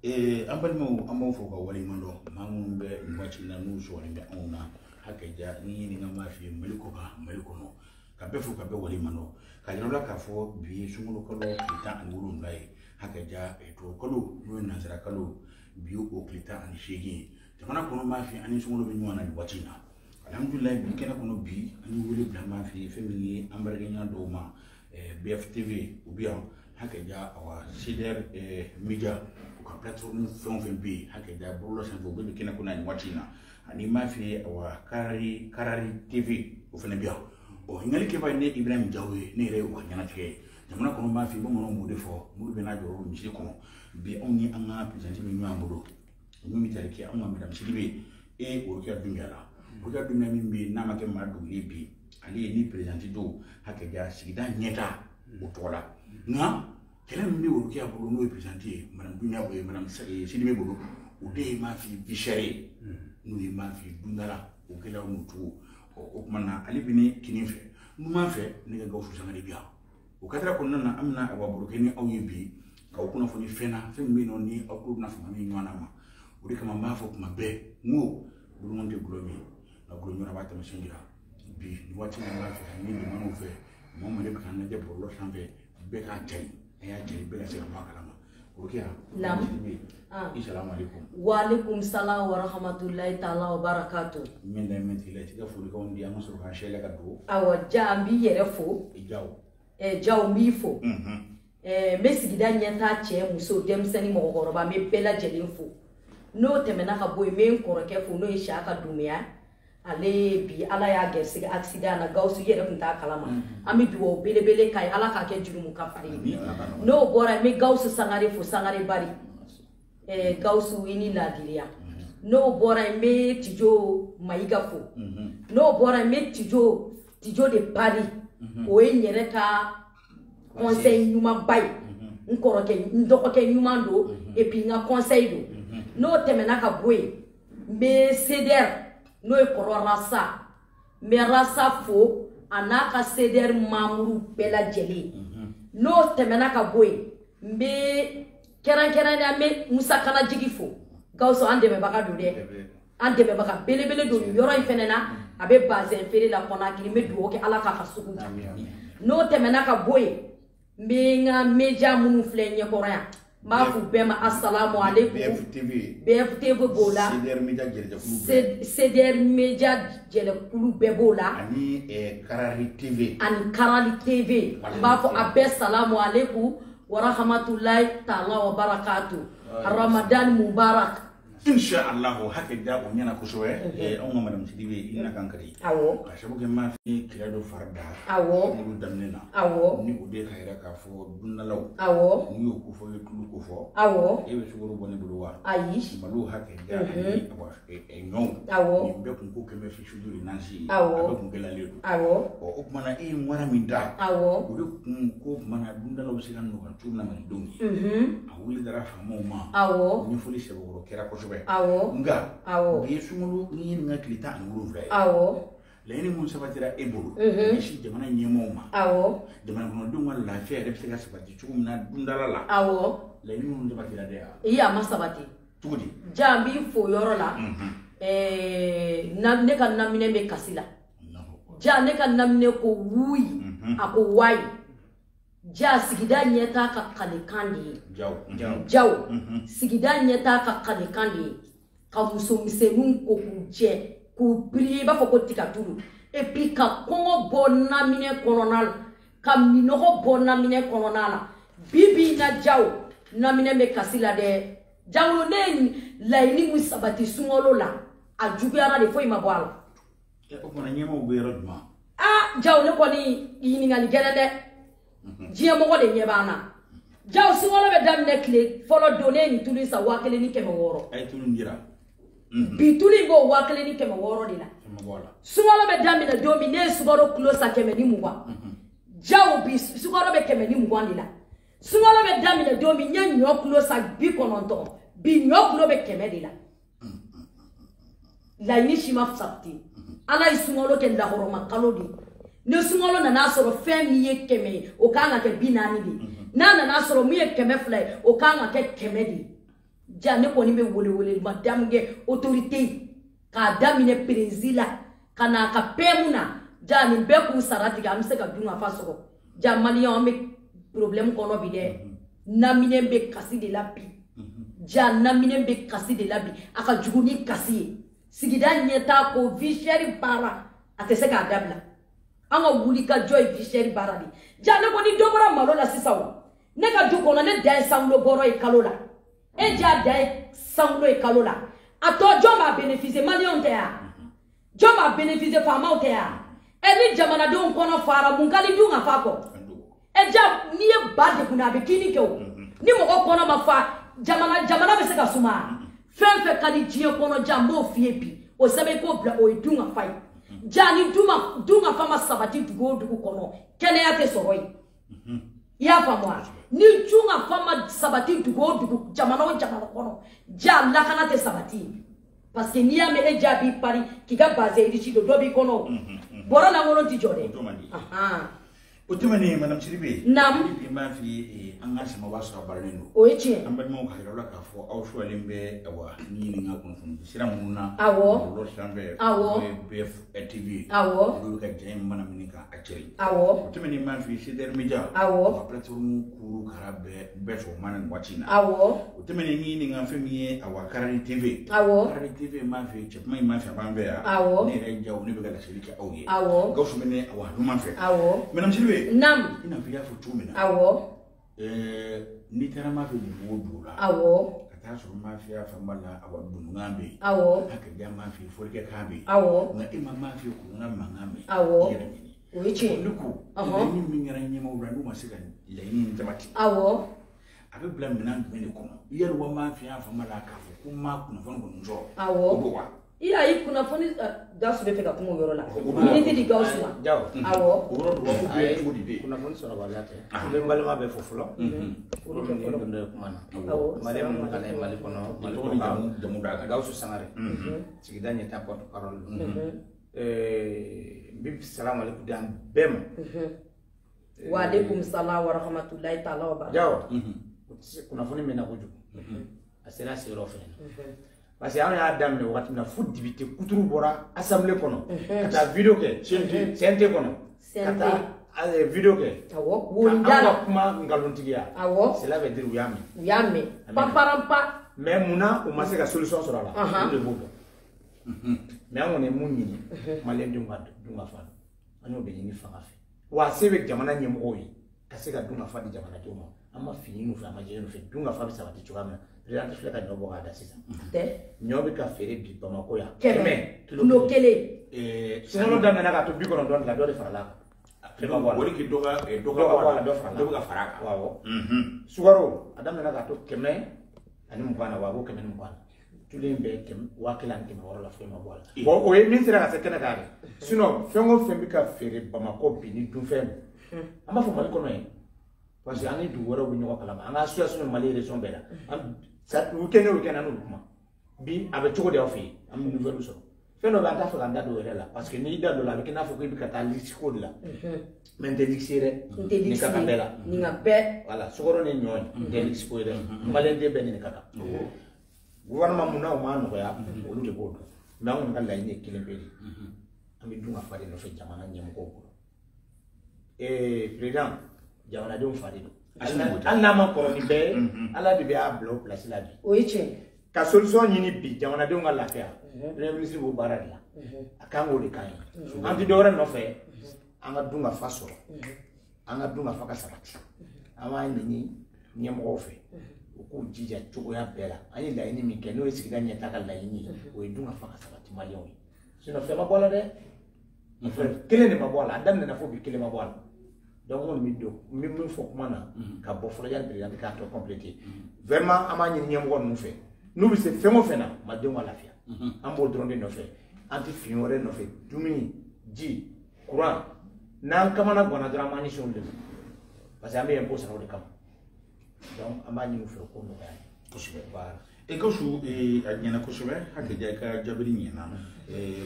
Ambalmo amofo ka wali mando mangumbe ngwachi na nuso wali ona hakeja ni ngama fi maliko no ka befu ka be wali mando ka jinola ka fo bi sungulu kolo kita angulu ngai hakeja eto kolo no nazara kolo bi o kita an shegi jamana kono ma fi ani sungulu be nywana ni wachina alhamdulillah bi kena kono bi ani wuli bla ma fi femini ambarga nya do ma BFTV ou bien hakeja awa sider media ka platform fon bi hakeja bolo san bo be kena kuna ni wachina ani ma fi awa karari TV o fene bien o ngali ke ba ne Ibrahim Jawe ne re o nyana ke jamana kono ma fi bo mono mo defo mo be na joro mi ci kono bi on ni anga presenter mi nyambudo mi tare ke anga madam sidibe e o ka dungala o ka dunga mi bi na ma ke ma du bi ali ni presenter do hakeja sigida nyeta o tola nga kela mi o ka bolo no presenter madam dunya boy madam sidibe bolo o de ma fi bishare no ma fi dungala o kela mutu o mana ali bini kinife nu ma fe ni ga gawfu sangari biya o kadra ko nan amna awa burkeni aw yibi ka kuna fo ni fena fe mi no ni akuru na fo mi nywana ma o de kama ma fo kuma be ngo buru monte glomi na glomi na bata masingira bi ni wati na ma fe ni ni manu fe mo ma de kan na de bolo sanve be ka tay ya tay be la se ma kala ma o ke ha lam assalamu alaikum wa alaikum salam wa rahmatullahi ta'ala wa barakatuh min da min tile ti ga fu ko ndi am so ka shele ka do awa jambi yere fo jaw mi fo me sigida nyata che muso demsani mo goroba me bela jelin fo no temena ka boy men koroke fo no isha ka dumia ale bi ala ya gersi accident na gausu yere kunta kalama ami duwo bele kai ala ka ke jurumu ka fari no bora me gausu sangare fo sangare bari gausu ini ladilia no bora me tijo maiga fo no bora me tijo de Paris o enyere ka conseil nyuma bay nkoroke ndokoke nyuma do et puis nga conseil do no temena ka boy me ceder no e kororasa me rasa fo anaka ceder mamuru bela jeli no temena ka boy me keran ya me musa kana jigi fo gawso ande me baka do de ande me baka bele do yoro ifenena abe base fere la kona kiri me duo ke ala ka fasuku no temena ka boy menga meja munu flenye korea mafu bema assalamu alaikum BFTV bola seder meja jele kulu bebola ani karari TV mafu abe assalamu alaikum wa rahmatullahi ta'ala wa barakatuh Ramadan mubarak inshallah hakida o nyana ko sowe on madam sidibe ina kankari awo ka shabuge ma fi kirado farda awo mu damnena awo ni o de kayra ka fo dunnalaw awo ni o ko fo tulu ko fo awo e be sugoro boni bulwa ayi malu hakida ni awa no awo ni be kun ko keme fi shuduri nansi awo abe kun gela ledu awo o mana e mwara minda awo o de kun ko mana dunnalaw sigan no kan tumna man dongi awuli dara famo ma awo ni foli sebo kera ko awo nga awo bi sumulu ni ngaklita anguru vray awo leni mun sabatira ebulu ni shi jamana nyemo ma awo jamana kono dum wala la fe def sega sabati chugum na dundala la awo leni mun sabatira de iya masabati tugudi jambi fo yoro la na ne kan namine me kasila ja ne kan namine ko wuyi ako wai ja sigida nyeta ka kalikandi jaw sigida nyeta ka kalikandi ka muso misenun ko kuje ku bri ba foko tikatulu et puis ka kongo bonna mine kolonal ka minoho bonna mine kolonala bibi na jaw na mine me kasila de jaw ne laini musabati sungolo la ajubiara de foi mabwala e ko na nyemo be rodma jaw ne ko ni yini ngali gelede jiya mogo de nyebana jaw singolo be damne kle folo donné ni tuli sa wakele ni keme woro ay tulu ndira bi tuli go wakele ni keme woro dina singolo be damne domine sugoro close keme ni muwa jaw bi sugoro be keme ni muwa dina singolo be damne domi nyanyo close bi kononto bi nyoklo be keme dina la ni shima fsapti ala isungolo ke ndahoro makalodi ne sungolo na nasoro fem ye keme o kanga ke binani di na nasoro mu ye keme fly o kanga ke keme di ja ne koni be wole madame ge autorité ka damine président kana ka pemuna ja ni be ku sarati ga amse ka dunga faso ja malion ambe problème kono bi de namine be kasi de la bi ja namine be kasi de la bi aka juguni kasi sigida nyeta ko visheri bara atese ka dabla anga wuli ka joy visheri bara di ja ne koni dobora malo la sisawa ne ka du kono ne dai sanglo boro e kalola e ja dai sanglo e kalola ato jo ma bénéficier malion te ya jo ma bénéficier fama te ya e ni jamana de on kono fara mun kali dunga fako e ja ni e bade kuna be kini ke o ni mo ko kono ma fa jamana be se ka suma fenfe kali jie kono jambo fie bi o sebe ko bla o dunga fai ja ni dunga fama sabati dugu kono kene ya te soroi ya famwa ni junga fama sabati dugu jamana kono ja la kana te sabati parce que ni ya me e ja bi pari ki ga base edi ci do bi kono bora na ngono ti jode aha Otumani Madame Chiribe. Nam. Ma fi engagement wa so barneno. O echi. Amba mo ka hira ka fo aw so lembe awa ni nga kun fun. Sira muna. Awo. Lo shambe. Awo. BF TV. Awo. Lu ka jëm mana minika acheri. Awo. Otumani ma fi sider media. Awo. Platform kuru karabe beso mana wachina. Awo. Otumani ni nga femi awa Karani TV. Awo. Karani TV ma fi chepma ma fi bambe ya. Awo. Ni reja ni be ga shirika awye. Awo. Gausu mene awa duma fe. Awo. Madame Chiribe. Nam. Ina via futumina. Awo. Ni tana ma fi wudura. Awo. Kata so ma fi afamala awadu ngambe. Awo. Akaja ma fi forke kambe. Awo. Na ima ma fi ku ngama ngambe. Awo. Oichi. Luku. Ni mingara nyema urandu masika laini ntamati. Awo. Abe bla minan mene kono. Yeru wa ma fi afamala kafu kuma kuna fonu kunzo. Awo. Obowa. Iya ikuna foni gasu be feka kumo yoro la. Ni ti di gasu ma. Jaw. Awo. Uro do ko be ngudi be. Kuna foni sora balate. Be mbalma be fofulo. Uro ke folo ndo kumana. Awo. Male mun kala mali kono. Mali kono jamu daga. Gawsu sangare. Sigidanye ta porte parole. Bi salam alaikum dan bem. Wa alaikum salam wa rahmatullahi ta'ala wa barakatuh. Jaw. Kuna foni mena kuju. Asira siro fe. Parce que on a damné wakati na foot divité kuturu bora assemblée kono kata video ke sente kono kata video ke awo wondala kuma ngalontigia awo cela veut dire uyame paparampa mais muna o maseka solution sur la le bobo mais on est munni malen dunga fa anyo be ni fa fa wa sebe jamana nyemo yi kaseka dunga fa di jamana joma ama fini no fa majeno fe dunga fa bisa bati chukama Real Fleka no boga da sisa. Te. Nyobi ka fere bi Bamako ya. Keme. Kilo kele. Sino da na ka to bi ko don la do de farala. Lema wori ki doga wala doga faraka. Wawo. Sugaro adam na ka to keme ani mukwana wago keme mukwana. Tulembe kem wakilan kem wala la fema wala. Bo o e min sira ka se kana kare. Sino fengo fembi ka fere Bamako bi ni dun fem. Ama fo mali ko no parce que ani du wora wu nyoko kala anga association mali région bela am sa weekend anu kuma bi abe choko de ofi am nouvelle so feno ba ta fa ganda do la parce que ni da do la be kina fo ko bi kata lix code la men de lixire ni kata bela ni ngabe voilà sogoro ni nyoy de lix code malen de ben ni kata gouvernement muna o manu ya olu de bodo na on kala ni kilembeli am dunga fa de no fe jamana nyem ko président jamana de fadi do alla ma ko ni be alla bi a blow place la bi o eche ka solution ni bi jamana de ngala lafiya le ministre bo baradi la akango de kan anti do re no fe anga dunga faso anga dunga faka sabati ama ni nyemo fe ko jija chugo ya bela ani la ni mi ke no esikida nyata ka la ni o dunga faka sabati malion sino fe ma bola de kele ne ma bola adam na fo bi kele ma bola donc on mi do mi fo kuma na ka bo fo ya président ka to compléter vraiment ama nyi nyem won nu fe nu bi se femo fena ma de mo lafia am bo dronde no fe anti fiore no fe dumi ji courant nan kama na gona dra mani shon de parce que ambe impo sa no de kam donc ama nyi nu fe ko no ya to se ba e ko su a nyana ko sobe hake ja ka jabiri nyana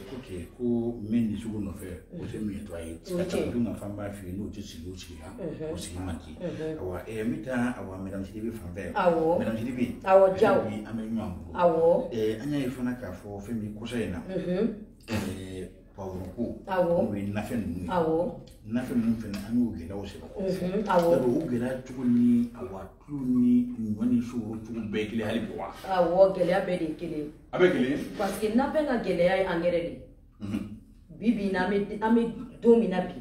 ko ke ko mendi su no fe o se mi to ai ta du na famba fi no ti si lu ci ha o si manki awa mita awa medam si bi fambe medam si bi awo jaw bi amenyambu awo anya ifana ka fo fe mi ko sai na Pawuku awo nafen awo nafen mun fe anu gela o se ko awo o gela tuguni awa tuni ngoni shuru tugu be kile hali bo awo gela be de kile abekile parce que nafen ga gela ay engrais de bibi na ame domina bi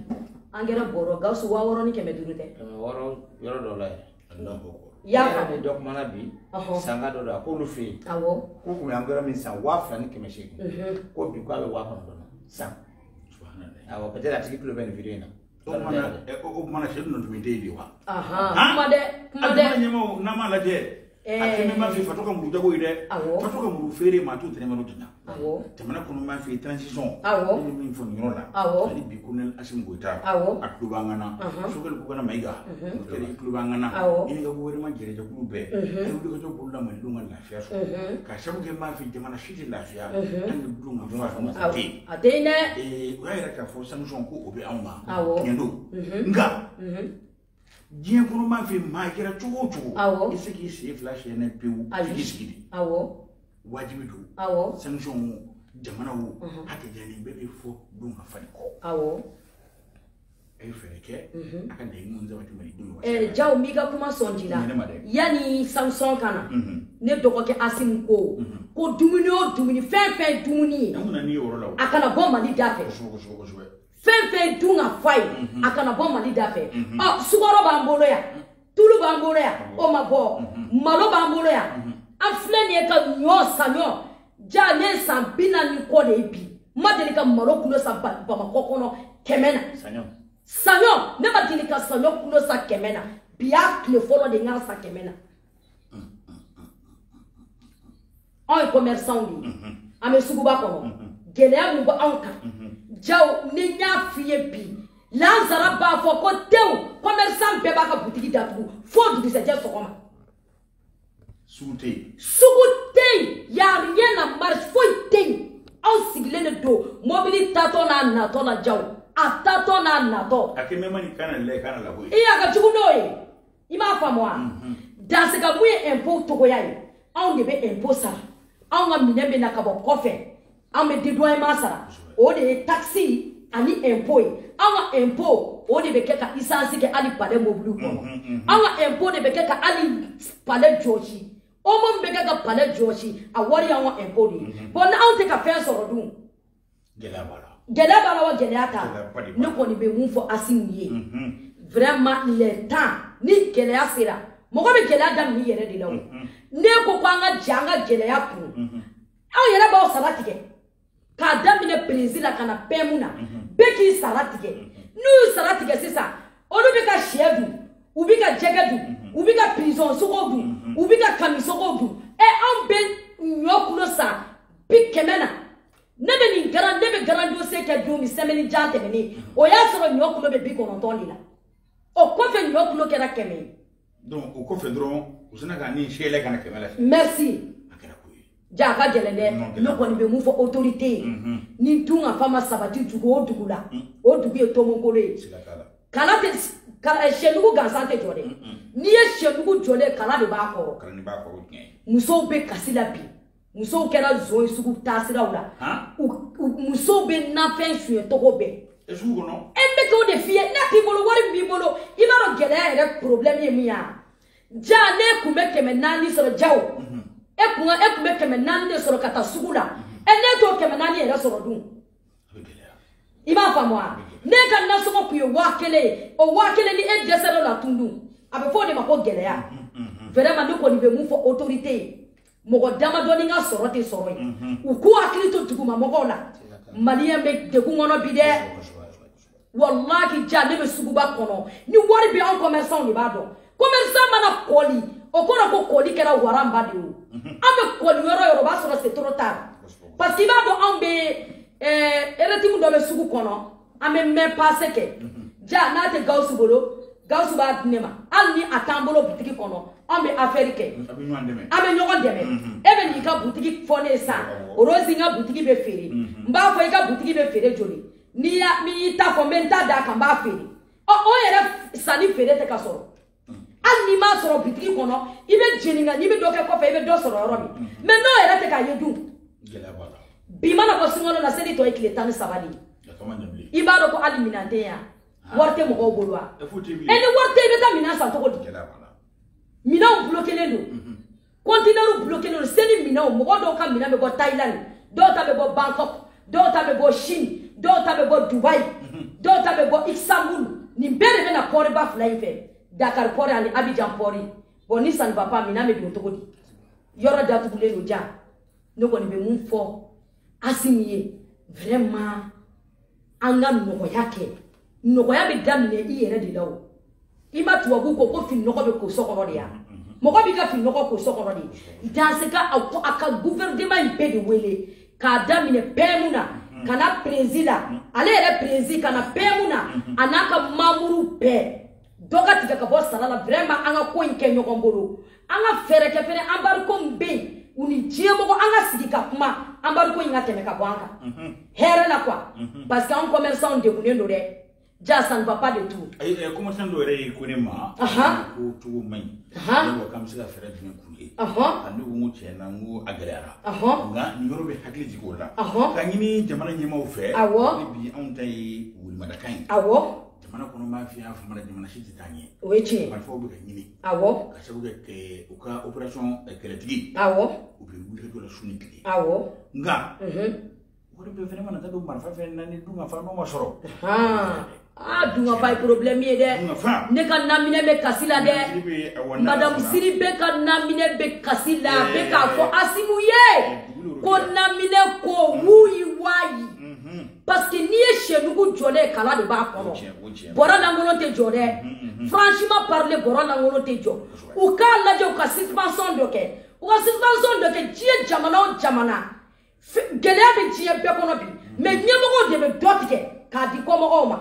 engrais boro ga so wa woro ni keme durute woro yoro do la Allahu ya ne dok mana bi sanga do da ko lu fi awo ko ko engrais min sa wa fa ni keme sheki ko bi ko wa ko do sang subhanallah awo peut-être atiki kilo ben video na o mana shedu no tumite diwa kumade nyemo na mala je akeme ma fi fatoka mu jago ide fatoka mu fere ma tu tene mano tanya temana kuno ma fi transition ni min fo nyoro la ali bi kunel asim goita akluba ngana sugal ko kana maiga tere akluba ngana ini ga go ma jere ja kulube e du ko ko la ma lunga la fiya so ka shabu ke ma fi jamana shiti la fiya an du lunga fa ma ti atene uyaira ka fo sanction ko obe amba ngendo nga Dieu pour ma vie, ma kira chuo chuo. Awo. Isi ki si flash ene piu. Fikisikidi. Awo. Wajibidu. Awo. Sanction jamana wu. Hake jani bebe fo dunga fani ko. Awo. Fereke. Aka de munza watu mali dunga. Jao miga kuma sonjila. Yani Samson kana. Ne doko ke asim ko. Ko dumuni o dumuni fen dumuni. Namuna ni oro la. Akana bomba li dafe. Fen dunga fai akana bomba li dafe sugoro bambolo ya tulu bambolo ya o mabo malo bambolo ya afleni e ka nyo sanyo ja ne sambina ni ko de bi madeli ka malo kuno sa ba makokono kemena sanyo ne madeli ka sanyo kuno sa kemena biya kle folo de ngara sa kemena on commerçant bi ame suguba kono gele amu ba anka jaw ni nya fiye bi lanzara ba fo ko tew commerçant be ba ka boutique datu fo du se je sokoma sugute ya rien na marche fo te on sigle le do mobili tato na to la jaw atato na to akeme mani kana le kana la boy iya ka chukunoye ima fa moi dans ce cas muye impôt to ko yayi on de be impôt ça on ga minembe na ka bo kofe on me dédoiement ça o de taxi ani impôt awa impôt o de be ke ka essence ke ali pale mobulu ko awa impôt de be ke ka ali pale joshi o mo be ke ka pale joshi a wari awa impôt di bon na on te ka faire so rodun gela bala wa gelata ne ko ni be mun fo asimiye vraiment le temps ni gelaya sera mo ko be gelaya dam ni yere de lawo ne ko kwanga janga gelaya ku aw yere ba o sabati ke ka damine Brésil kana pemuna beki saratige nu saratige sisa onu bika shedu ubika jegedu ubika prison sogodu ubika kamisogodu on ben nyokulo sa pikemena nebe ni garando se ke du mi semeni jante meni o ya soro nyokulo be biko ntondi la o ko fe nyokulo kera keme donc o ko fe dron usina ka ni shele kana kemela merci Jaka jelende no ko ni be mu fo autorité ni tunga fama sabati jugo dugula o dugu e tomo kole kala te kala shenugo gansante jode ni e shenugo jole kala de ba ko muso be kasila bi muso kera zo isugu tasira ula muso be na fen suye toko be esugo no embe ko de fie na ti bolo wari bi bolo ibaro gele ere problème yemi ya ja ne kumeke menani so jawo ekume keme nani de soro kata sugula ene to keme nani era soro dun iba fa moi ne kan na so ko wakele o wakele ni e desero la tundu abe fo de mako gele ya vraiment ne ko ni be mu fo autorité mogo dama doni nga soro te soro yi uku akili to tuguma mogo la malien be de ku ngono bi de wallahi ja ne be suguba kono ni wari bi en commerçant ni ba do commerçant mana koli o kono ko koli kera waramba de o ame koli yoro ba so c'est trop tard parce qu'il va do ambe eretimu do be sugu kono ame me passe ke ja na te gausu bolo Gausu ba dinema alni atambolo boutique kono on be affaire ke abe nyogon deme ebe ni ka boutique fone sa orozi nga boutique be fere mba fo ka boutique be fere joli ni ya mi ta fo menta da kan ba fere o yere sani fere te ka soro alni ma soro boutique kono ibe jeninga ni be do ke ko fe ibe do soro ro mi mais no yere te ka yedu bima na ko singono na sedi to ekile tan sabali iba do ko aliminante ya warte mo ko bolwa eni warte be ta mina sa to ko di mina o bloquer le conteneur bloquer le seni mina o mo do ka mina be go Thailand do ta be go Bangkok do ta be go Chine do ta be go Dubai do ta be go Istanbul ni bere be na port ba fly fe Dakar port ani Abidjan port boni san papa mina me bi to ko di yoro da to le lo ja no ko ni be mun fo asimiye vraiment anga no yake no ya be damine i yere de lawo ima tuwabu ko fi no ko be ko sokoro de ya mo ko bi ka fi no ko sokoro de dans ce cas aka gouvernement impede wele ka damine pemuna kana président ale yere président kana pemuna anaka mamuru pe doka tika ka bo salala vraiment anga ko nke nyoko mbolo anga fere ke fere ambar ko mbe uni jiemo ko anga sidika kuma ambar ko inga teme ka bwanka here na kwa parce que un commerçant de kunendo de ja ça ne va pas de tout comment ça doit être kunema ko to mai ko kam sila fere dine kunye andu mo chena ngo agalera nga ni yoro be hakli jiko la ka ngini jamana nyema o fe bi on tay wul madakan jamana kono mafia fa mara jamana shiti tanye weche ma fo be ngini ka sabu ke uka operation créative ou be wul ko la suniki nga wori be fene mana tado marfa fe nani dunga fa no masoro dunga fa problème de ne kan namine be kasila de madame Siribe kan namine be kasila be ka fo asimuye ko namine ko wuyi wayi parce que ni chez nous jolé kala de ba kono bora na ngono te jolé franchement parler bora na ngono te jo ou ka la jo ka suspension de ke ou ka suspension de ke die jamana gele be tie be kono bi mais nyemo de be dotike ka di ko mo ma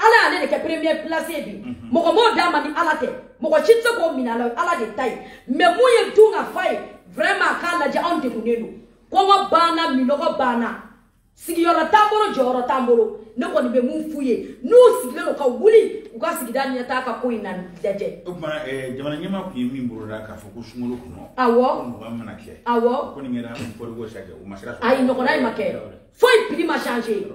ala ale ke premier place bi mo ko mo da mani ala te mo ko chitse ko minala ala de tai mais mo ye tunga fai vraiment ka la ja on de kunenu ko wa bana minoko bana sigiyora tambolo joro tambolo ne ko ni be mun fuye no sigilo ka wuli uga sigidani ya taka ko ina deje ma jamana nyema ku yimi mburu ka fo ko sumulu kuno awo ko ma manake awo ko ni ngera ko go shage o masira ay no ko nay make foi prix ma changer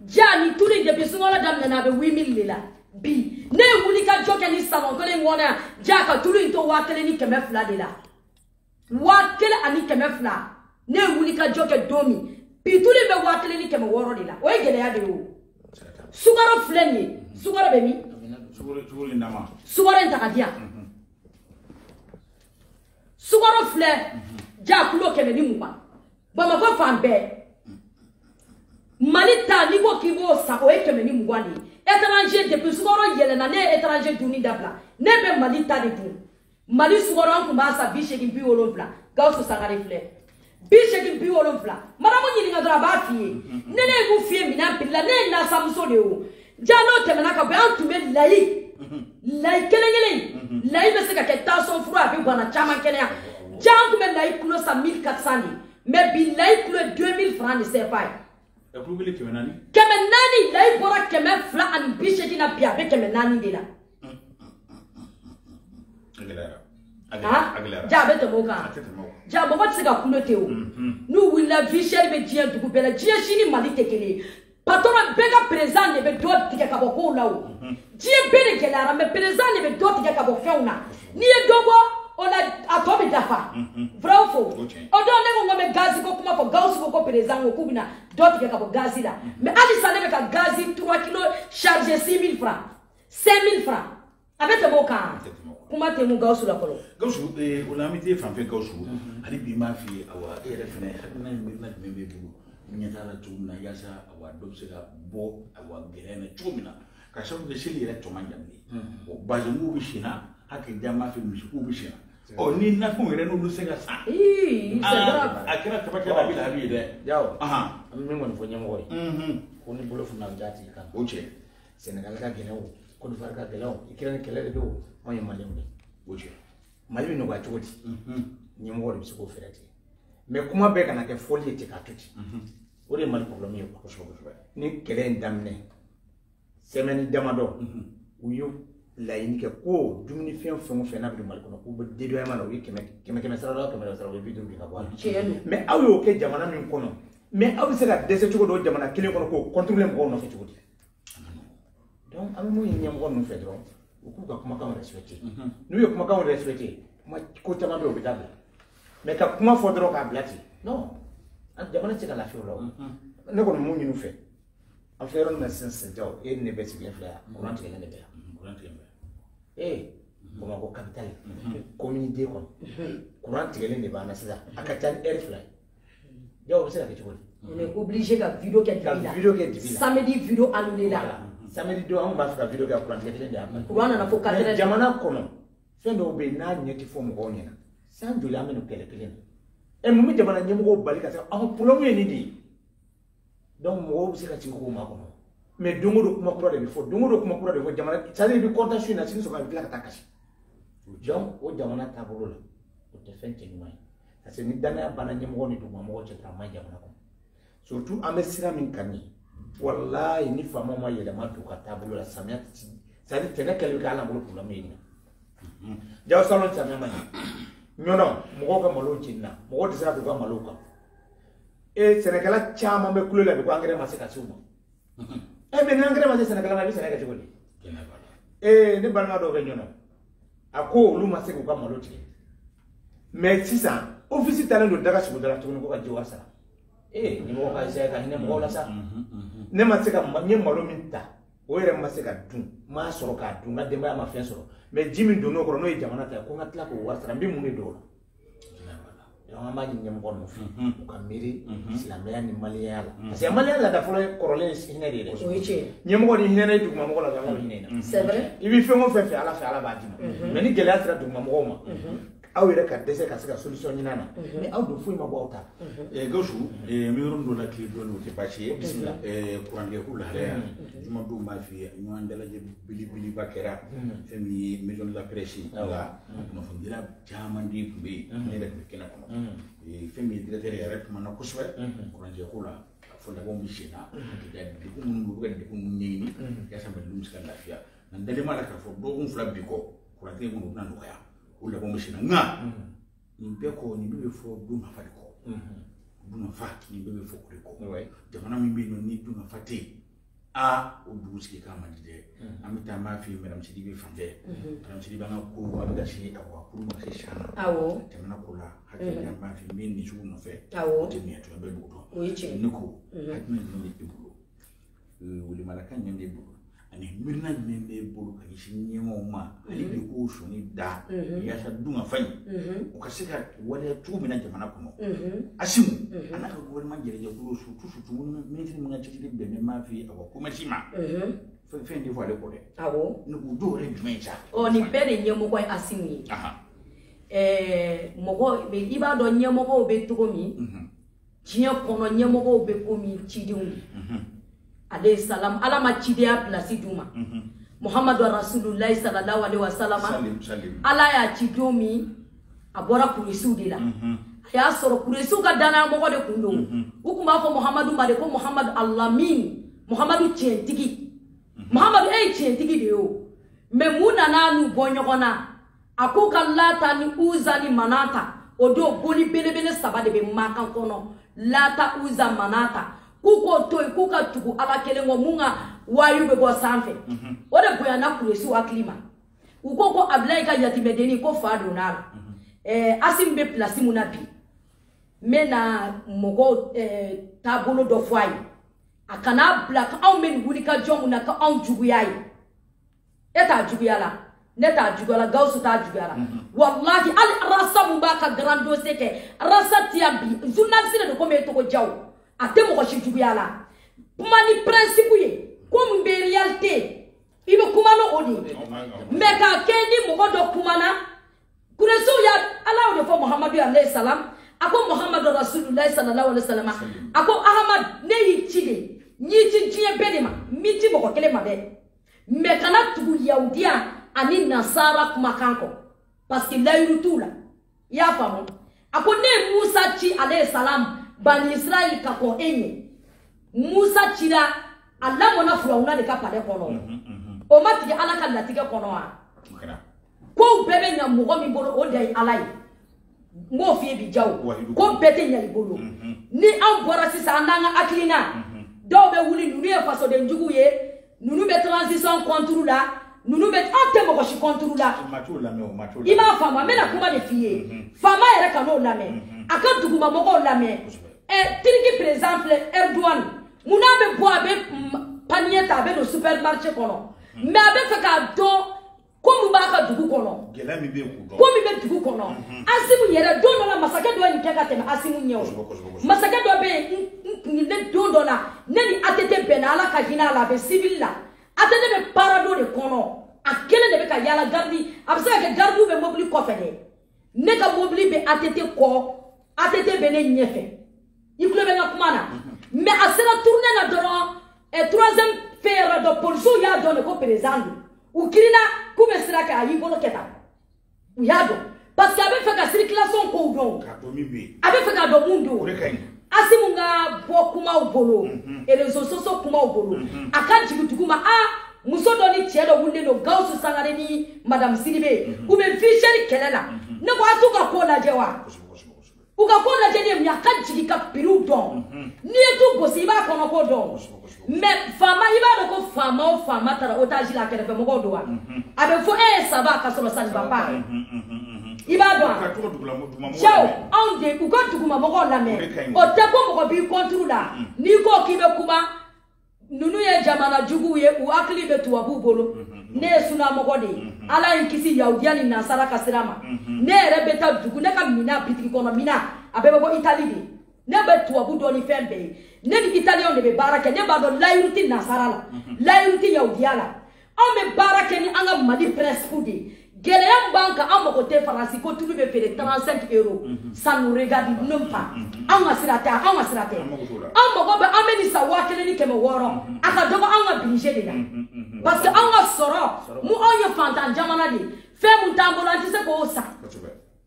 jani tous les depuis sungola dam na be 8000 lila bi ne wuli ka joke ni salon ko le ngona jaka tulu into wakele ni keme fla de la wakele ani keme fla ne wuli ka joke domi pituli be wakele ni keme woro de la o egele ya de o sugaro fleni sugaro be mi sugaro ndama sugaro ntakadia sugaro fle ja kulo keme ni muba ba ma fa fambe malita ni ko kibo sa o ekeme ni mugwani étranger depuis sugaro yele na ne étranger duni dabla ne be malita de dun mali sugaro an kuma sa bisheki bi wolofla gausu sangare fle bisheki bi wolofla maramo nyini ngadra ba fie nene bu fie mina pilla ne na samso de o jano temena ka be antume lai kelengele lai be se ka ke tason furu abi bana chama kenya jangu me lai kulo sa 1400 mais bi lai kulo 2000 francs de CFA kemenani lai bora kemen fla an bisheki na bia be kemenani de la ja be te moka ja bo bat sega kulo te o nu willa vishel be jia dugu bela jia shini mali tekele patron bega présent ne be dot tika ka boko lawo jia bele kelara me présent ne be dot tika ka bo feuna ni e dogo ona atomi dafa bravo odo ne ngo me gazi ko kuma ko gausu ko présent ko kubina dot tika ka bo gazi la mais ali sa ne ka gazi 3 kg chargé 6000 francs 5000 francs avec te boka kuma te mu gausu la kolo gausu ona mi te fanfe gausu ali bi ma fi awa ere fene na mi na me bu nyata la tumna yasa awa dobsega bo awa gerene tumina ka sabu de shili re to manjamni o bazumu bishina hake jama fi mishiku bishina o ni na ko re no lusega sa c'est grave akira tabaka la bila bi de yao mi mo fo nyamo ko ni bolo fu na jati kan oche Senegal ka gene Côte d'Ivoire ka gɛlɛn o Ukraine kɛlɛ de don anw ye maliyɛnw de ye Mali bɛ nɔgɔya cogo di ɲɛmɔgɔ de bɛ se k'o fɛɛrɛ tigɛ mais kuma bɛɛ kana kɛ fɔli ye ten k'a to ten o de ye Mali problème ye kosɛbɛ ni kɛlɛ in daminɛ semaine damadɔ u y'u laɲini kɛ ko dumunifɛn fɛn o fɛn n'a bɛ don Mali kɔnɔ k'u bɛ dédommagement na u ye kɛmɛ sara la o ye 50 de ka bɔ a la mais aw y'o kɛ jamana min kɔnɔ mais aw bɛ se ka dɛsɛ cogo dɔ jamana kelen kɔnɔ k'o contrôler mɔgɔw nɔfɛ cogo di donc an bɛ mun ɲini ɲɛmɔgɔ ninnu fɛ dɔrɔn u k'u ka kumakanw respecter n'u ye kumakanw respecter ko caman bɛ yen o bɛ dabila mais ka kuma fɔ dɔrɔn k'a bila ten non jamana tɛ se ka lafiya o la ne kɔni mun ɲini u fɛ an filɛ yɔrɔ min na sisan jaw e ni ne bɛ sigilen filɛ yan courant tigɛlen de bɛ yan Bamakɔ capitale commune D kɔnɔ courant tigɛlen de b'an na sisan a ka ca ni heure 2 ye jaw bɛ se ka kɛ cogo di on est obligé ka vidéo kɛ dibi la samedi vidéo annulé la samedi don an b'a fɛ ka vidéo kɛ courant tigɛlen de y'an courant nana fo 4 heures jamana kɔnɔ fɛn dɔw bɛ yen n'a ɲɛ tɛ fɔ mɔgɔw ɲɛna san joli an bɛ nin kɛlɛ kelen na mun bɛ jamana ɲɛmɔgɔw bali ka se an problème ye nin de ye donc mɔgɔw bɛ se ka sigi k'o makɔnɔ mais don o don kuma kura de bɛ fɔ don o don kuma kura de bɛ fɔ jamana c'est-à-dire i bɛ content su in na sini sɔgɔma i bɛ tila ka taa kasi donc o jamana taabolo la o tɛ fɛn cɛ ɲuman ye parce que ni danaya banna ɲɛmɔgɔw ni dugumamɔgɔw cɛ dɔrɔn a man ɲi jamana kɔnɔ surtout an bɛ sira min kan nin walayi ni faamaw ma yɛlɛma don u ka taabolo la samiya c'est-à-dire tɛnɛ kɛlɛ bɛ kɛ hali an bolo problème ye nin na jaw salon samiya ma ɲɛ ɲɔnɔ mɔgɔw ka malo jeni na mɔgɔw tɛ se ka don u ka malo kan sɛnɛkɛla caman bɛ kulo la bi ko engrais ma se ka se u ma mais ni engrais ma se sɛnɛkɛla ma i bɛ sɛnɛ kɛ cogo di ne balima dɔw bɛ ɲɔnɔ a ko olu ma se k'u ka malo tigɛ mais sisan office talen don daga sugu dɔ la tuguni ko ka ji wari sara ni mɔgɔ ka essayer ka hinɛ mɔgɔw la sa ne ma se ka n ye malo min ta o yɛrɛ ma se ka dun m'a sɔrɔ k'a dun n ka denbaya ma fɛn sɔrɔ mais ji min donn'o kɔrɔ n'o ye jamana ta ye ko n ka tila k'o wari sara n bɛ mun de don o la donc an b'a ɲini ɲɛmɔgɔ ninnu fɛ u ka miiri silamɛya ni maliyɛnya la parce que maliyɛnya laada fɔlɔ ye kɔrɔlen hinɛ de ye dɛ o ye tiɲɛ ɲɛmɔgɔ ni hinɛ ye dugumamɔgɔ la dɔrɔn hinɛ na c'est vrai i bɛ fɛn o fɛn fɛ ala fɛ ala b'a d'i ma mais ni gɛlɛya sera dugumamɔgɔw ma aw yɛrɛ ka dɛsɛ ka se ka solution ɲini a na mais aw dun foyi ma bɔ aw ta Gawusu n bɛ yɔrɔ dɔ la tile dɔɔnin o tɛ baasi ye kurankɛ ko lahalaya juma dɔw b'a f'i ye ɲɔgɔn dalajɛ belebeleba kɛra fɛn min ye maison de la presse nka kunnafonidila caman de tun bɛ yen ne yɛrɛ tun bɛ kɛnɛ kɔnɔ fɛn min ye directeur yɛrɛ kumana kosɛbɛ kurankɛ ko la a fɔ labanw bɛ sen na degun minnu bɛ ka degun ɲɛɲini yaasa malidenw bɛ se ka lafiya nka n dalen b'a la k'a fɔ dɔgɔkun 2 bi kɔ kurankɛ kɔnɔ u bɛna nɔgɔya o labanw bɛ sen na nka nin bɛɛ kɔ nin bɛɛ bɛ fɔ du nafa de kɔ du nafa nin bɛɛ bɛ fɔ o de kɔ jamana min bɛ yen nɔ ni du nafa tɛ yen o dugu sigi k'a man di dɛ an bɛ taa an b'a f'i ye madame Sidibe fan fɛ madame Sidibe an ka ko a bɛ ka se kuru ma se san na jamana ko la hakili an b'a f'i ye n bɛ nin sugu nɔfɛ o tɛ nin tuma bɛɛ b'o dɔn ne ko hakili jumɛn de bɛ bolo welemalakan jumɛn de bolo ani mirina jumɛn bɛ bolo ka ɲɛsin ɲɛmɔgɔw ma ale de k'o sɔnni da yaasa dunkafa in u ka se ka waleya cogo min na jamana kɔnɔ Asimu a n'a ka gouvernement jɛrɛjɛkulu surtout ministre min ka cɛsiri bɛnnen m'a f'i ye commerce ma fɛn tɛ fɔ ale kɔ dɛ ne k'u dɔw yɛrɛ jumɛn sa nin bɛɛ de ɲɛmɔgɔ ye Asimu ye mɔgɔ i b'a dɔn ɲɛmɔgɔw bɛ cogo min diɲɛ kɔnɔ ɲɛmɔgɔw bɛ komi cidenw de alayhi salam ala ma cidenya place d'u ma Muhammadu Rasulullahi sallallahu alaihi wasallam ala y'a ci don min a bɔra kuresiw de la a y'a sɔrɔ kuresiw ka danaya mɔgɔ de kun don u kun b'a fɔ Muhammadu ma de ko Muhammadu Alamin Muhammadu tiɲɛtigi Muhammadu ye tiɲɛtigi de ye o mais mun nana n'u bɔ ɲɔgɔn na a ko ka Lata ni Uza ni Manata o don boli belebele 3 de bɛ Maka kɔnɔ Lata Uza Manata k'u k'o to yen k'u ka tugu ala kelen kɔ mun ka wayu bɛ bɔ sanfɛ o de bonyana kuresiw hakili ma u ko ko Abdulayi ka yatimɛdennin ko fa donna la Asimu bɛ place mun na bi n bɛ na mɔgɔw taabolo dɔ fɔ a ye a kana bila anw bɛ wuli ka jɔn mun na ko anw juguya ye e t'a juguya la ne t'a juguya la Gawusu t'a juguya la wallahi hali rasa mun b'a ka grand dossier kɛ rasa tiya bi journaliste de ko mɛ tɔgɔ jaw a tɛ mɔgɔ si juguya la kuma ni principe ye ko mun bɛ réalité i bɛ kuma n'o de mais k'a kɛ ni mɔgɔ dɔ kumana kuresiw ya ala y'o de fɔ Muhammadu alayhi salam a ko Muhammadu Rasulullahi sallallahu alaihi wasallam a ko Ahmad ne y'i ci de n y'i ci diɲɛ bɛɛ de ma n b'i ci mɔgɔ kelen ma dɛ mais kana tugu yahudia ani nasara kumakan ko parce que layiru tu la ya famu akone Musa ci alayhi salam bani Israël ka ko enye Musa ci la Allah mona furauna de ka pale kono o mati ala ka latige kono a ko bebe nya mugo mi bolo o dai alai mo fi bi jaw ko bete nya libolo ni an bora sisa andanga aklina do be wuli nunu e faso de njugu ye nunu be transition contrôle la nunu be ante mo ko shi contrôle la ima fama mena kuma de fiye fama ere ka no lame aka duguma mo ko lame tiriki par exemple Erdogan muna be bo abe panier ta be no supermarché kono mais abe fe ka do comme baka dugu kono gelami be ku do comme be dugu kono asimu yere do no la masaka do ni keka tema asimu nyew masaka do be ni do do la neni atete benala ka hina la be civil la atete be parado de kono akele de be ka yala gardi absa ke gardu be mobili ko fede ne ka mobili be atete ko atete be ne nyefe iklo be na kumana mais asera tourner na doron et troisième faire de police ya donne ko président ou kirina kube siraka ayi bolo keta uyado parce que abe feka circulation ko udon abe feka do mundo asimunga bo kuma ubolo et les soso kuma ubolo akaji bituguma muso doni tiedo wunde no gausu sangare ni madame Sidibe ube ficheri kelela ne ko atuka ko na jewa uga ko na jeni mi akaji ka piru don ni etu gosi ba kono ko don mais fama iba ko fama o fama tara otaji la kere fe mo do wa abe fo saba ka solo sani papa iba do ciao on de uga tuguma mo ko la me o te ko mo bi control la ni ko kibe kuma nunu ye jamana jugu ye u akli be tuwabu bolo ne suna mo ko de ala inkisi yaudiani na sara kasirama ne rebeta jugu ne ka mina bitiki kono mina abe bo Italy de ne be tuwabu do ni fembe ne ni italien ne be baraka ne ba do layuti na sara la layuti yaudiala on me baraka ni anga mali presse de Geleam banka amo côté France ko tulu be fere 35 euros ça nous regarde non pas on a sirate amo go be ameni sa wakele ni keme woro aka dogo anga bilije de la parce que anga soro mu onyo fantan jamana de fe mu tambola ntise ko osa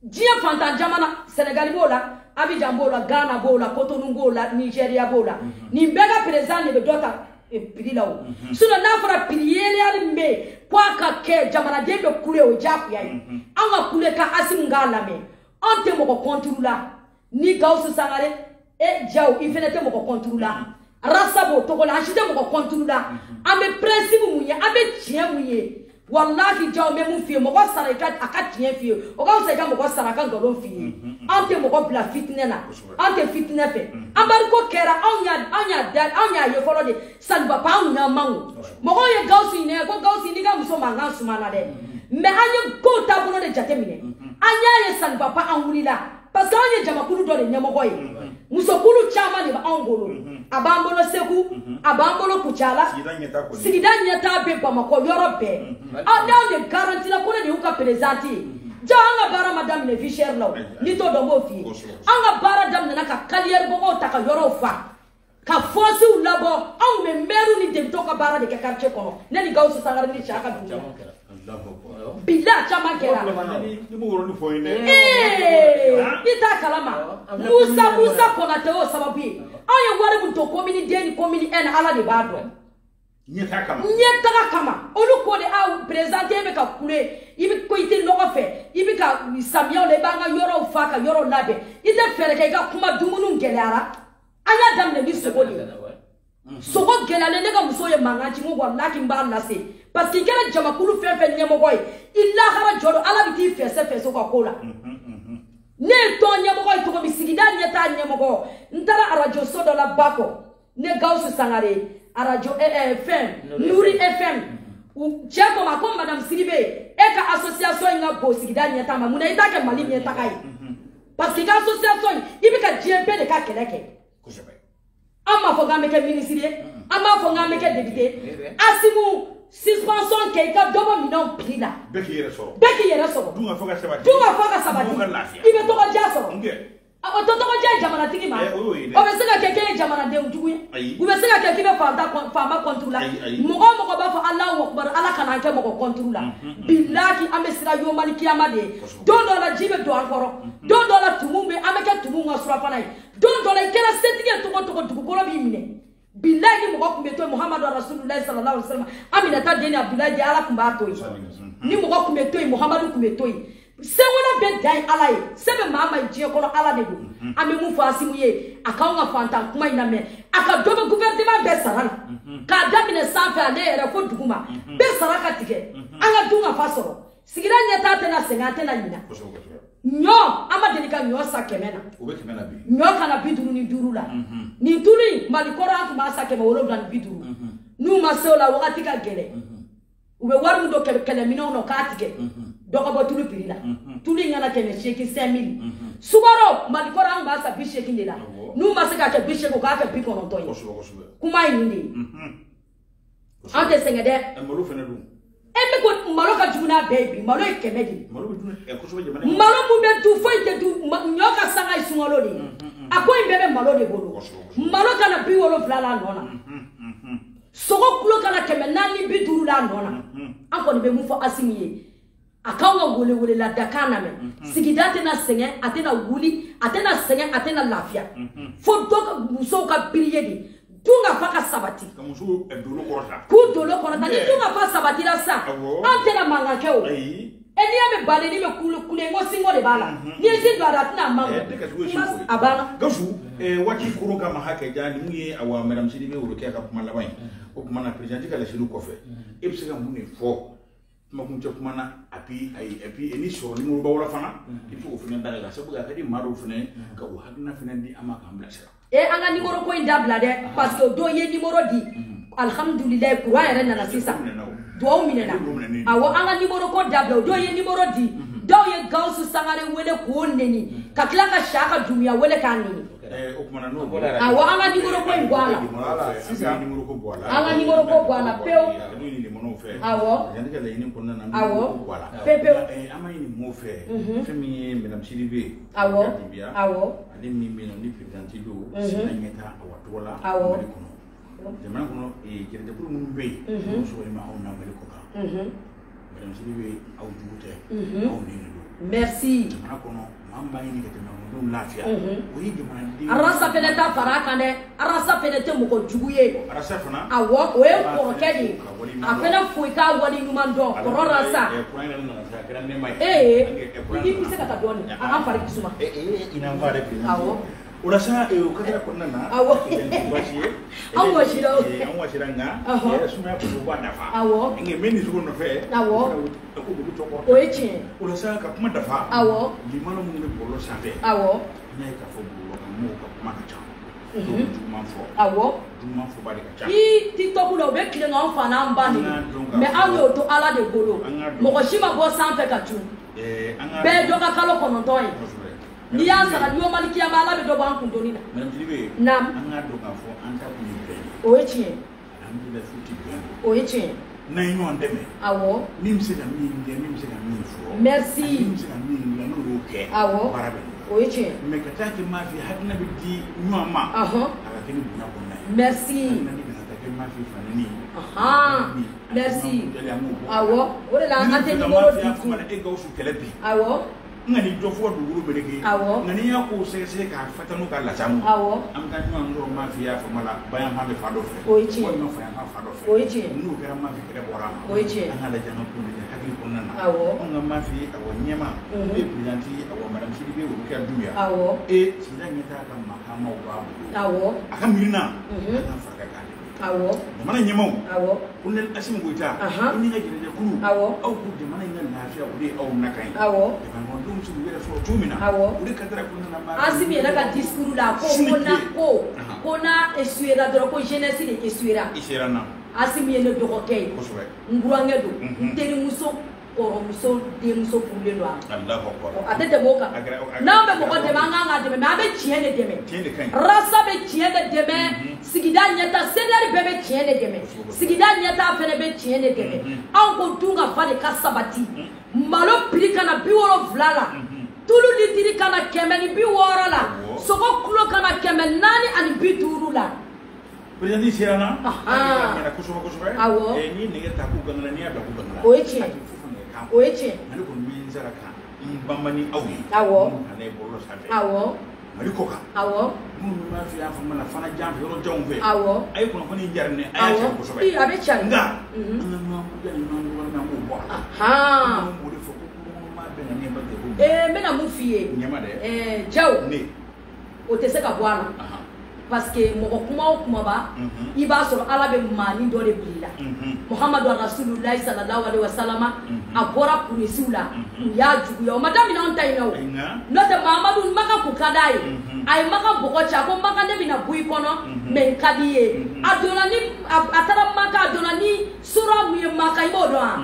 dia fantan jamana Senegal bola Abidjan bola Ghana bola Cotonou bola Nigeria bola ni mbega president ne be dota e pidilao sino na fara piliele ali mbe kwa ka ke jamana de be kule o japu yayi anga kule ka asinga lame ante mo ko contrôla ni gausu sangare e jaw ifenete mo ko contrôla rasabo to ko la hite mo ko contrôla ambe principe munye abe tie munye wallahi jaw me mu fie mo ko sara ka aka tie fie o ka se ka mo ko sara ka ngolo fie ante mo ko bla fitnena ante fitne fe ambar ko kera anya ye folo de salba pa anya mangu mo ko ye gausi ne ko gausi ni ga muso manga sumana de me anya ko tabuno de jatemine anya ye salba pa anwulila parce que anya jama kulu do de nyamo koy muso kulu chama ne ba angolo abambolo seku abambolo kuchala sigida nyata be ba mako yorobe ada de garantie la ko ne uka présenter janga bara madame ne ficher law ni to do mo fi anga bara dam na ka kalier bo o taka yoro fa ka fosu labo on me meru ni de to ka bara de ka quartier kono ne ni gausu sangara ni chaka du bila chama kera ni mo woro ni fo ine ita kalama musa kona te o sababu ayo wari mu to komini deni komini en ala de bado nyeta kama olu ko de a présenter be ka kule ibi ko ite no fe ibi ka samia le banga yoro fa ka yoro labe ite fere ke ka kuma dumunu ngelara anya damne ni sogo gelale ne ka muso ye mangaji mo wallahi mba lase parce que kera jamakulu fefe nyemo boy illa hara jodo ala biti fese so ka kola ne to nyemo boy to ko bisigida nyeta nyemo go ntara arajo sodo la bako ne gausu sangare arajo FM Nuri FM u cheko makom madame Sidibe eka association nga bo sigida nyeta ma muna itake mali nyeta kai parce que association ibika JMP de ka keleke ama fo ngameke ministre ama fo ngameke député asimu suspension ke ka dobo minon pila beki yere so dunga foka sabati ibe to ka jaso o to je jamana tigi ma o be se ka keke jamana de jugu u be se ka keke be fama contrôle mogo ba fa Allahu akbar ala kana ke mogo contrôle billahi ame sira yo mali kiyama de don do la jibe do ankoro don do la tumumbe ame ke tumunga sura fana don do la kera setige to dugu kolo bi mine billahi mogo kumeto Muhammad rasulullah sallallahu alaihi wasallam amina ta deni abdullah di ala kumbato ni mogo kumeto Muhammad kumeto se wona be dai ala ye se be mama je ko ala de do ame mu fasimu ye aka nga fanta kuma ina me aka do be gouvernement be sarana ka damine sanfe ale ere ko duguma be saraka tike anga dunga fasoro sigira nyata tena sengate na nyina nyo ama delika nyo sakemena ubekemena bi nyo kana biduru ni duru la ni tuli malikora atu masakema wolo dan biduru nu masola wakati ka gele ube waru do kele mino no katike doko bo tulu pirila tulu nyana kene sheki 5000 subaro malikora anga asa bisheki ndela nu masaka ke bisheko ka ke biko no toyi kuma yindi ante sengede malo fene du ebe ko malo ka juna baby malo ekemedi malo du ko so jema malo mu be du fo ite du nyoka sanga isungolo ni akoy bebe malo de bolo malo kana bi wolo flala nona sogo kulo kana kemenani bi duru la nona akoni be mu fo asimiye akawa wole la dakana me sigidate na senye atena wuli atena senye atena lafia fo doka muso ka biriyedi tunga faka sabati kamuso edolo korata ku dolo korata ni tunga fa sabati la sa antena mangake o eni ame bale ni me kule ngo singo de bala ni esi do adatna mango abana gafu wati kuro kama hake jani muye awa madam sidibe uroke ka kuma labai o kuma na president ka la shiru kofe ebsega mune fo makunche kuma na api eni so ni mo bawla fana ifu o fene daga sabu ga kadi maro fene ka o hadna fene di ama ka amblasha anga numéro ko indabla de parce que do ye numéro di alhamdulillah ko wa rena na sisa do minena awo anga numéro ko dabla do ye numéro di do ye gausu sangare wele ko neni ka klaka shaka dumia wele kanini o kuma no awo anga numéro ko ingwala sisa numéro ko boala anga numéro ko boala peo ni mono fe awo yandika la yini konna na awo boala pepe ama yini mo fe femi madam sidibe awo awo ali mi ni president do sina nyeta awatola awo jamana kono kirete pour mun be so ma on na mali ko ka madam sidibe aw jugute aw ni do merci jamana kono mamba yini kete na dum lafia o yi jamana di arasa peneta faraka ne arasa penete mo ko juguye arasa fana awo o e ko kedi apena fuika wali numando korora sa ni pise kata doni an fari kisuma ina fare awo urasa ukatera konna na awo basie awo shiro an washira nga suma ko ba dafa awo nge meni zugo no fe awo ko bu to ko o eche urasa ka kuma dafa awo limano mun ne bolo sabe awo nyai ka fo bolo ka mo ka kuma ka cha awo duma fo ba de ka cha TikTok lo be kile nga fa na mbani me awo to ala de bolo mo ko shima bo sanfe ka tu be do ka kalo kono toy ni ya sara ni o maliki ya mala be do ban kun donina nam anga do ka fo anta ku ni be o echi alhamdulillah futi be o echi na ino ndeme awo nimse na mi fo merci nimse na mi na no ke awo barabe o echi me kataki ma fi hadna bi di nyoma aha akini bunya ko na merci na ni kataki ma fi fanani aha merci awo o la ante numéro di ku awo ngani jofo do wuro bereke awo ngani ya ko sese ka fatanu ka la chamu awo am kan no ngoro ma fi ya fa mala bayan ha be fado fe o echi ko no fa ya fado fe o echi nu gara ma fi kere bora o echi an ala jana ko ni hakki ko nan awo on ma fi awo nyema e presidenti awo madam sidibe wo ka duya awo e sidan yata kan makama wa awo aka mirina an farka ka awo mana nyema awo kunnel asim goita ni ga jere kuru awo au ku de mana ngal lafiya uri au nakai awo asimi era ka discours la ko na esuera dro ko jeunesse ni esuera na asimi ele doko kay ngurange do teri muso oro muso de muso pule no Allahu akbar atete boka na be mo de manga de me abe chiene de me rasa be chiene de me sigida nyata senari bebe chiene de me sigida nyata fene be chiene de me an ko tunga fa de kasabati malo plika na biworo vlala tulu litiri kana kemeni bi woro la kulo kana kɛmɛ 450 la President Sirana Aha. Kusuba Awo. Ni nigga taku gangana ni ada ku gangana O ye tiɲɛ. O ye tiɲɛ. Mali ko min sara kan bambani aw ye Awɔ. ane bolo sanfɛ Awɔ. Mali ko kan Awɔ. mun ma fi afa mana fana jam yoro jɔnw fɛ Awɔ. ay ko ni jarne ay Awɔ. ko so I a bɛ cari. nga an ma ko jani ma ko na mo bo Aha. mo de fo ko ma be na ne ba de ko N bɛna mun f'i ye. nyama de Jaw ne o tɛ se ka bɔ a la. aha Parce que mɔgɔ kuma o kuma ba i b'a sɔrɔ Ala bɛ maani dɔ de bila i la. Muhamadu Rasululahi sallallahu alaihi wasallam a bɔra kuresiw la u y'a juguya o ma daminɛ anw ta in na o. N'o tɛ Mahamadu Maka kun ka d'a ye a ye Maka bɔgɔ ci a ko Maka ne bɛna bɔ i kɔnɔ mais n ka di i ye a donna ni a taara Maka a donna ni sura mun ye Maka i b'o dɔn wa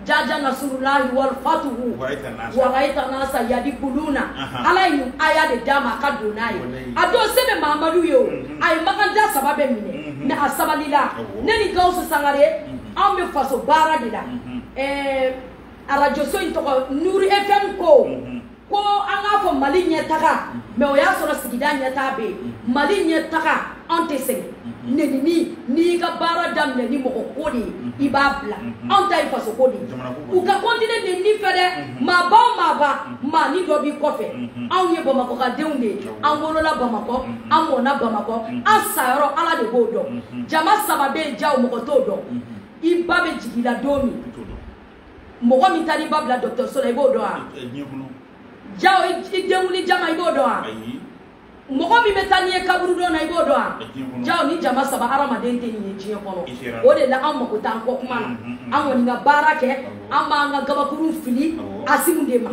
jaja Nasrullahi wal fatuhu wa ra'aita nasa yadkhuluna Ala ye nin aya de d'a ma a ka don n'a ye a don se bɛ Mahamadu ye o a ye Maka da 3 bɛɛ minɛ mais a sabalila ne ni Gawusu Sangare anw bɛ faso baara de la arajo so in tɔgɔ Nuri FM ko an k'a fɔ Mali ɲɛtaga mais o y'a sɔrɔ sigida ɲɛtaga bɛ yen Mali ɲɛtaga anw tɛ sɛgɛn nenini n'i ka baara daminɛ ni mɔgɔ ko de ye i b'a bila anw ta ye faso ko de ye u ka continuer nenini fɛ dɛ maaba o maaba maani dɔ b'i kɔfɛ anw ye Bamakɔkadenw de ye an wolola Bamakɔ an mɔna Bamakɔ an sayɔrɔ Ala de b'o dɔn jama 3 bɛ yen Jaw mɔgɔ t'o dɔn i ba bɛ jigin i la don min mɔgɔ min taara i ba bila dɔgɔtɔrɔso la i b'o dɔn wa Jaw i den wuli jama i b'o dɔn wa mɔgɔ min bɛ taa n'i ye kaburu dɔn na i b'o dɔn wa Jaw ni jama 3 hadamaden tɛ nin ye diɲɛ kɔnɔ o de la an mako t'an kɔ kuma na an kɔni ka baara kɛ an b'an ka gabakuru fili Asimu de ma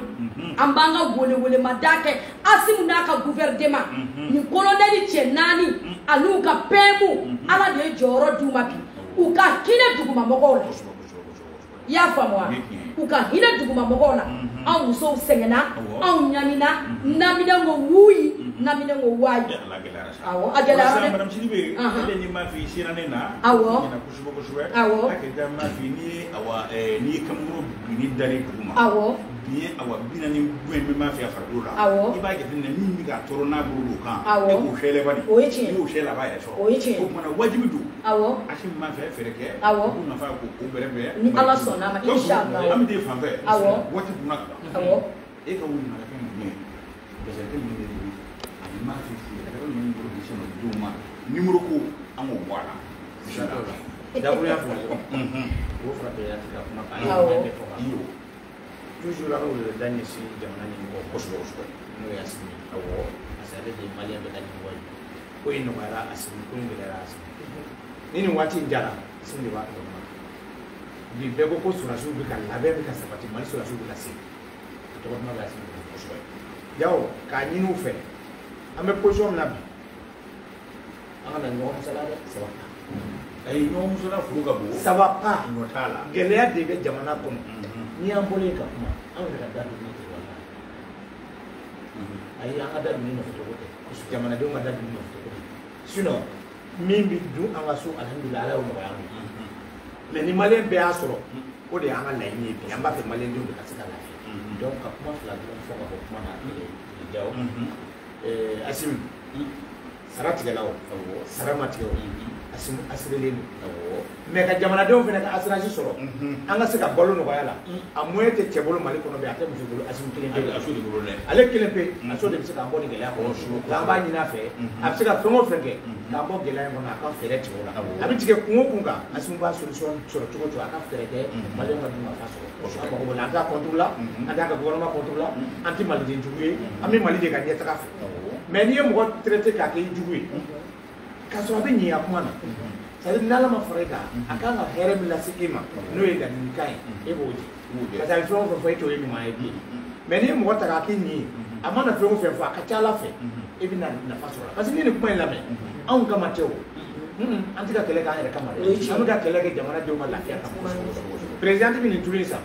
an b'an ka welewelemada kɛ Asimu n'a ka gouvernement nin colonel cɛ 4 an'u ka PMU Ala de ye jɔyɔrɔ d'u ma bi u ka hinɛ dugumamɔgɔw la i y'a faamu wa u ka hinɛ dugumamɔgɔw la anw musow sɛgɛnna anw ɲanina naminɛ ko wuyi naminɛ ko wayi awɔ a gɛlɛyara dɛ madame Sidibe ele ni ma fi sirane na awɔ na kusubo awɔ akeda ma fi ni awa ni kamuro bini dare duguma awɔ ni awa bina ni buen mi ma fi afardo la awɔ i b'a jate na min bi ka toro na buru kan awɔ e ko hele bani o ye tiɲɛ ni o shela ba yɛrɛ sɔrɔ o ye tiɲɛ o kuma wajibi do awɔ asi ma fɛ fɛrɛ kɛ awɔ ko nafa ko ko bɛrɛ bɛ ni Ala sɔnna ma inshallah am de fan fɛ awɔ waati kuna awɔ e ka wuli na ka mun ye parce que min de ani ma fi fi ka min buru bi sɔn do ma numéro ko an ko bɔ a la inshallah dabuya fo o fara bɛ ya tika kuma kan awɔ iyo toujours la wele da ɲɛsin jamana ɲɛmɔgɔ kosɛbɛ n'o ye Asimi awɔ parce que ale de ye maliyɛn bɛɛ ka ɲɛmɔgɔ ye ko in nɔgɔyara Asimi ko in gɛlɛyara Asimi ni nin waati in jara Asimi de b'a tɔgɔ ma bi bɛɛ ko sɔrɔdasiw bɛ ka labɛn bɛ ka sabati Mali sɔrɔdasiw bɛ ka se a tɔgɔ duman bɛ Asimi bolo kosɛbɛ Jaw k'a ɲini u fɛ an bɛ position min na bi an ka na ɲɔgɔn misala dɛ saba ayi ɲɔgɔn muso la furu ka bon saba pa ɲɔ t'a la gɛlɛya de bɛ jamana kɔnɔ n'i y'an bɔlen ka kuma anw yɛrɛ ka da don ne tɛ wala ayi an ka da don ne nɔfɛ cogo tɛ jamanadenw ka da don ne nɔfɛ cogo tɛ sinon min bɛ dun an ka so alhamdulilayi Ala y'o nɔgɔya an ye mais ni maliyɛn bɛɛ y'a sɔrɔ o de y'an ka laɲini ye bi an b'a fɛ maliyɛndenw de ka se ka lafiya donc ka kuma fila dɔrɔn fɔ ka bɔ kuma na Jaw Asimi sara tigɛla o sara ma tigɛ o Asimi asirelen don mais ka jamanadenw fana ka assurance sɔrɔ an ka se ka balo nɔgɔya la a moyen tɛ cɛ bolo Mali kɔnɔ bi a tɛ muso bolo Asimi kelen pe ale kelen pe a so de bɛ se k'an bɔ ni gɛlɛya kɔnɔ an b'a ɲini a fɛ a bɛ se ka fɛn o fɛn kɛ k'an bɔ gɛlɛya in kɔnɔ a ka fɛɛrɛ tigɛ o la a bɛ tigɛ kun o kun kan Asimi b'a solution sɔrɔ cogo cogo a ka fɛɛrɛ kɛ Maliyɛnw ka dun ka fa sɔrɔ an mago b'o la an t'a contre la an t'a ka gouvernement contre la an tɛ maliden jugu ye an bɛ Mali de ka ɲɛtaga fɛ mais n'i ye mɔgɔ traité k'a kɛ jugu ye k'a sɔrɔ a bɛ ɲɛ a kuma na c'est-à-dire n'Ala ma fara i kan a kan ka hɛrɛ min lase e ma n'o ye ladilikan ye e b'o di parce que a bɛ fɛn o fɛn fɔ e t'o ye ɲuman ye bilen mais n'i ye mɔgɔ ta k'a kɛ nin ye a mana fɛn o fɛn fɔ a ka ca Ala fɛ e bɛ na nafa sɔrɔ parce que n'i ye nin kuma in lamɛn anw kama tɛ o an tɛ ka kɛlɛ k'an yɛrɛ kama dɛ an bɛ ka kɛlɛ kɛ jamanadenw ka lafiya kama président bɛ nin tulu in san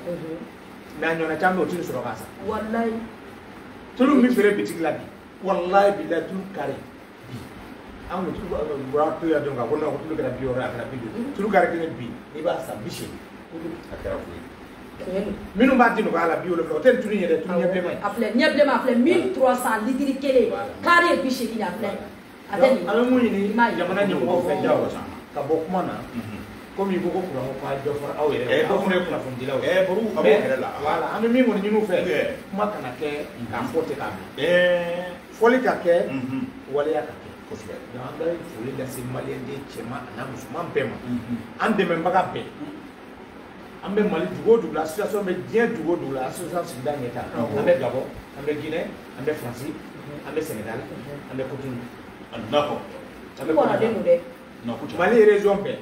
mais a ɲɔgɔnna caman bɛ yen o tɛ nin sɔrɔ k'a san wallahi tulu min feere bitigi la bi wallahi bilahi tulu kari an ko tulu bɔra to ya dɔn ka ko non ko tulu kɛra 60 a kɛra 50 tulu kari kelen bi i b'a san 80 a kɛra foyi minnu b'a di nɔgɔya la 70 o tɛ tunu yɛrɛ tunu ɲɛ bilenman a filɛ ɲɛ bilenman a filɛ 1300 litiri kelen carré 80 a filɛ a tɛ nin an bɛ mun ɲini jamana ɲɛmɔgɔw fɛ Jawo ka bɔ kuma na komi i ko ko kuranko ka dɔ fara aw yɛrɛ dɔ fana ye kunnafonidilaw ye baro a b'o yɛrɛ la voilà an bɛ min kɔni ɲini u fɛ kuma kana kɛ k'a fɔ ten k'a bila fɔli ka kɛ waleya ka kɛ kosɛbɛ donc an bɛ foli lase maliyɛnden cɛman a n'a musoman bɛɛ ma an dɛmɛbaga bɛɛ an bɛ Mali dugu o dugu la association bɛ diɲɛ dugu o dugu la association sigida ɲɛta an bɛ Gabon an bɛ Guinée an bɛ France an bɛ Sénégal an bɛ Cotonou d'accord an bɛ kɔrɔden don dɛ Mali région bɛɛ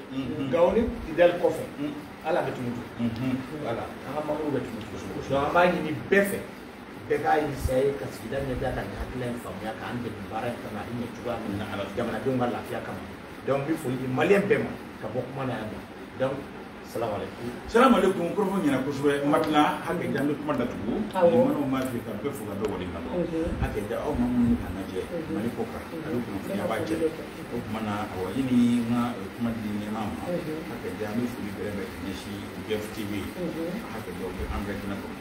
Gao ni Kidal kɔfɛ ala bɛ tunu voilà an ka membres bɛ tunu kosɛbɛ donc an b'a ɲini bɛɛ fɛ bɛɛ k'a essayer ka sigida ɲɛta ka nin hakilina in faamuya k'an dɛmɛ baara in kama a bɛ ɲɛ cogoya min na jamanadenw ka lafiya kama donc n bɛ foli di maliyɛn bɛɛ ma ka bɔ kuma na yan nɔ donc Salam alaikum kɔrɔfɔ ɲɛna kosɛbɛ Matila hakɛ ja an bɛ kuma datugu limanaw m'a fɛ ka bɛɛ fo ka bɛɛ waleɲuman dɔn hakɛ ja aw ma minnu kan lajɛ Mali ko kan a bɛ kunnafoniya b'a cɛ o tuma na awɔ i ni n ka kuma di ɲɛmaa ma hakɛ ja an bɛ foli bɛrɛ bɛɛ ka ɲɛsin BF TV hakɛ ja o bɛ an bɛɛ kɛnɛ kɔnɔ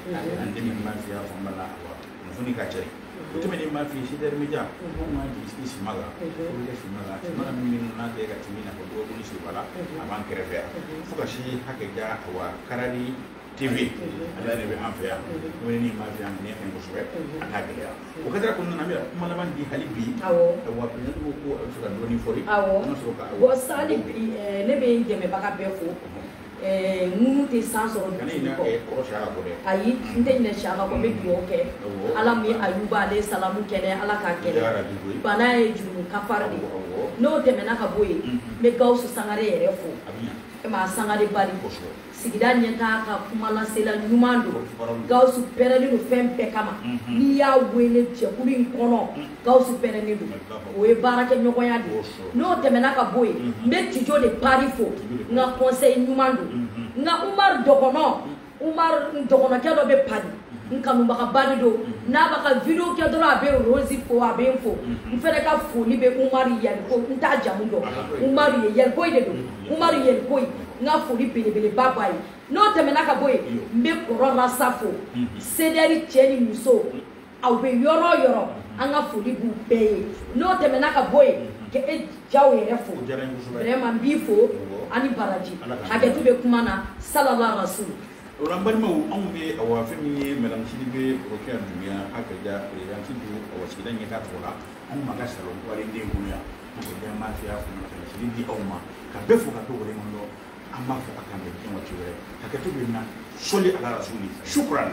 an dɛmɛ m'a fɛ y'a fɔ n b'a la awɔ kunnafoni ka cɛ o tɛmɛnen m'a fɛ Sidɛri Media anw ma jigi Simaga Simaga min n'a tɛ ka tɛmɛ i n'a fɔ dɔgɔkun Sibala a b'an kɛrɛfɛ yan fo ka se hakɛ ja wa Karari TV ale de bɛ an fɛ yan o ye ni m'a fɛ yan minɛ fɛn kosɛbɛ a t'a gɛlɛya o kɛra kɔnɔna na an bɛ kuma laban di hali bi wa peut-être ko a bɛ se ka dɔɔni fɔli an ka sɔrɔ ka bon sali bi ne bɛ n dɛmɛbaga bɛɛ fo minnu tɛ san sɔrɔ ayi n tɛ ɲinɛ Siyaka kɔ n bɛ dugawu kɛ ala min ye Ayuba ale salamu kɛnɛ ala k'a kɛnɛ bana ye jurumu kafari de n'o tɛmɛna ka bɔ yen n bɛ Gawusu Sangare yɛrɛ fo e ma Sangare bari sigida ɲɛtaa ka kuma lasela ɲuman don Gawusu pɛrɛnnen don fɛn bɛɛ kama n'i y'a wele jɛkulu in kɔnɔ Gawusu pɛrɛnnen don o ye baarakɛɲɔgɔnya de n'o tɛmɛna ka bɔ yen n bɛ Tijo de pari fo n ka conseil ɲuman don n ka Umar dɔgɔnɔkɛ dɔ bɛ pari n kanubaga de don n'a b'a ka video kɛ dɔrɔn a bɛ Rosi fo a bɛ n fo n fɛnɛ ka foli bɛ Umar Yaliko n t'a jamu dɔn Umar ye Yalikoyi de don Umar Yalikoyi n ka foli belebeleba b'a ye n'o tɛmɛna ka bɔ yen n bɛ Kɔrɔ Rasa fo Sedɛri cɛ ni muso aw bɛ yɔrɔ o yɔrɔ an ka foli b'u bɛɛ ye n'o tɛmɛna ka bɔ yen k'e Jawo yɛrɛ fo vraiment n b'i fo ani baraji hakɛtu bɛ kuma na sallallahu rasul o la n balimaw anw bɛ awɔ fɛn min ye Madame Sidibe Rokhaya Dunbiya hakɛ ja présidente du awɔ sigida ɲɛtaa tɔgɔ la anw ma ka salon waliden bolo yan hakɛ ja an b'a fɛ y'a fɔ ka sigi di aw ma ka bɛɛ fo ka bɛɛ waleɲuman dɔn an b'a fɔ a kan bɛn diɲɛ waati wɛrɛ hakɛtu bɛ na sɔli ala rasuli shukran